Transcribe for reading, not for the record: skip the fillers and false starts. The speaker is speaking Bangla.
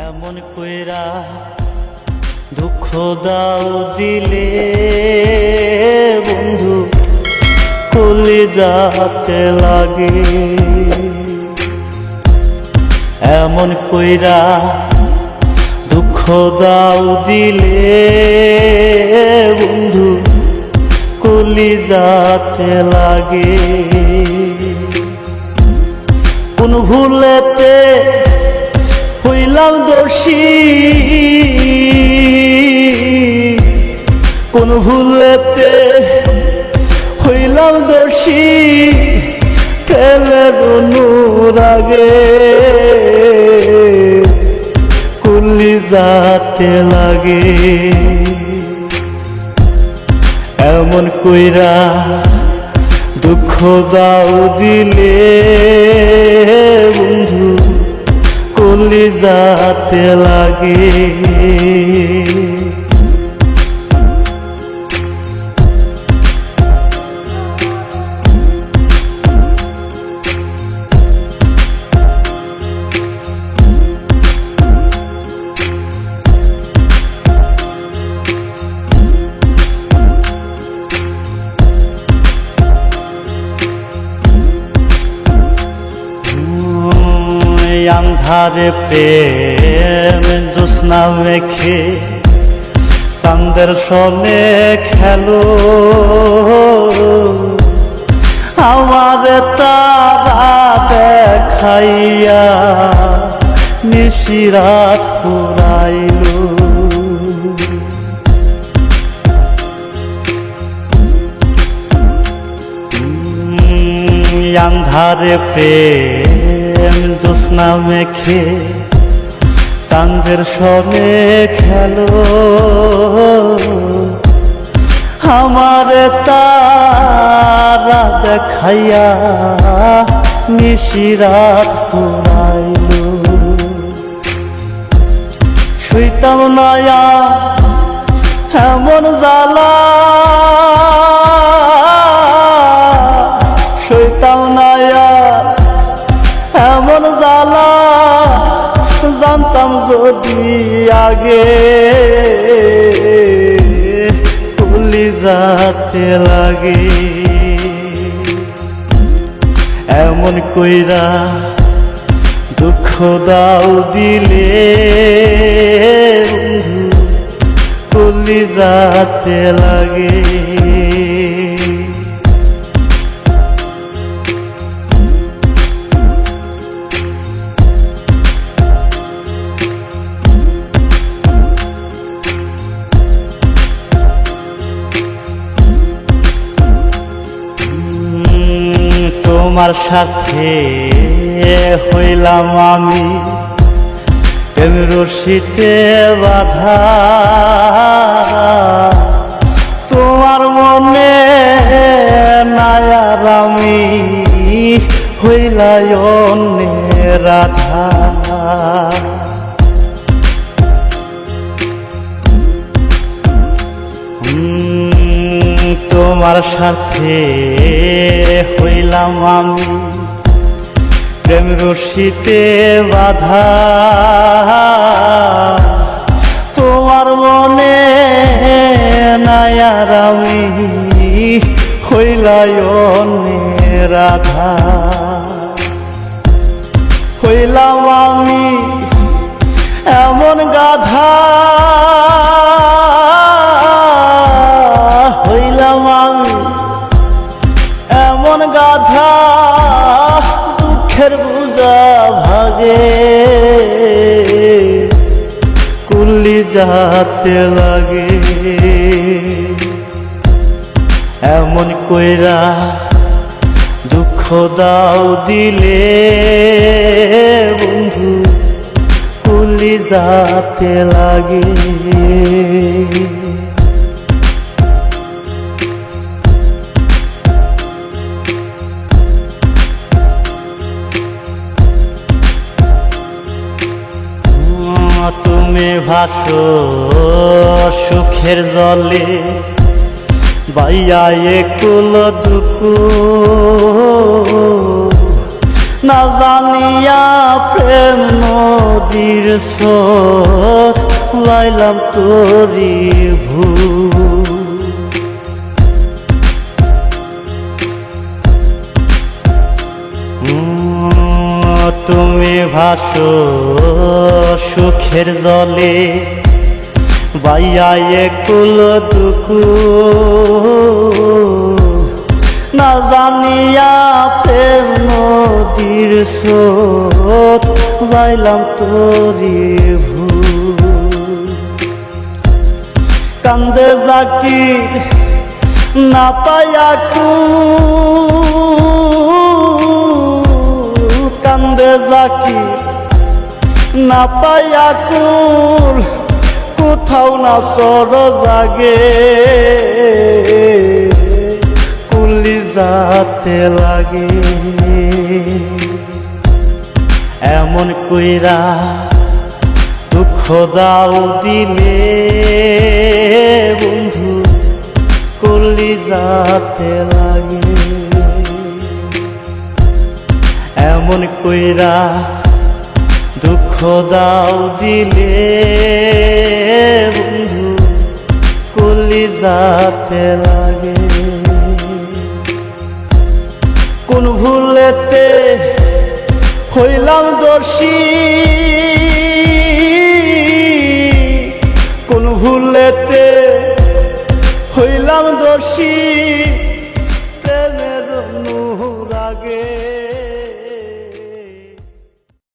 এমন কইরা দুঃখ দাও দিলে বন্ধু কলিজাতে লাগে। এমন কইরা দুঃখ দাও দিলে বন্ধু কলিজাতে লাগে। কোন ভুলেতে হইলাম দোষী, কোন ভুলেতে হইলাম দোষী, প্রেমের অনুরাগে কলিজাতে লাগে। এমন কইরা দুঃখ দাও দিলে বন্ধু কলিজাতে লাগে। আন্ধারে প্রেম জ্যোৎস্না মেখে চাঁদের সনে খেলো, আমার তারা দেখাইয়া নিশিরাত ফুরাইলো। আন্ধারে প্রেম জ্যোৎস্না মেখে চাঁদের সনে খেলো, আমার তারা দেখাইয়া নিশিরাত ফুরাইলো। শুইতাম নয়া এমন জ্বালা, শুইতাম নয়া এমন জ্বালা, জানতাম যদি আগে কলিজাতে লাগে। এমন কইরা দুঃখ দাও দিলে বন্ধু কলিজাতে লাগে। তোমার সাথে হইলাম আমি প্রেম রশিতে বাঁধা, তোমার মনে নাই আর আমি হইলাই অন্যের রাধা। তোমার সাথে হইলাম আমি প্রেম রশিতে বাঁধা, তোমার মনে নাই আর আমি হইলাই অন্যের রাধা। হইলাম আমি এমন গাধা, হইলাম আমি এমন গাধা, দুঃখের বুঝা ভাগে কলিজাতে লাগে। এমন কইরা দুঃখ দাও দিলে বন্ধু কলিজাতে লাগে। তুমি ভাসো সুখের জলে, বাইয়া একুল দুকু না জানিয়া প্রেম নদীর স্রোত লাইলাম তোরি ভুল। তুমি ভাসো সুখের জলে বাইয়া একুল দুকুল, না জানিয়া প্রেম নদীর স্রোত বাইলাম তোরি ভুল। কান্দে জাকির না পায়া কুল, কান্দে জাকির না পায়া কুল, কোথাও না সর জাগে কলিজাতে লাগে। এমন কইরা দুঃখ দাও দিলে বন্ধু কলিজাতে লাগে। এমন কইরা দুঃখ দাও দিলে বন্ধু কলিজাতে লাগে। কোন ভুলেতে হইলাম দোষী, কোন ভুলেতে হইলাম দোষী,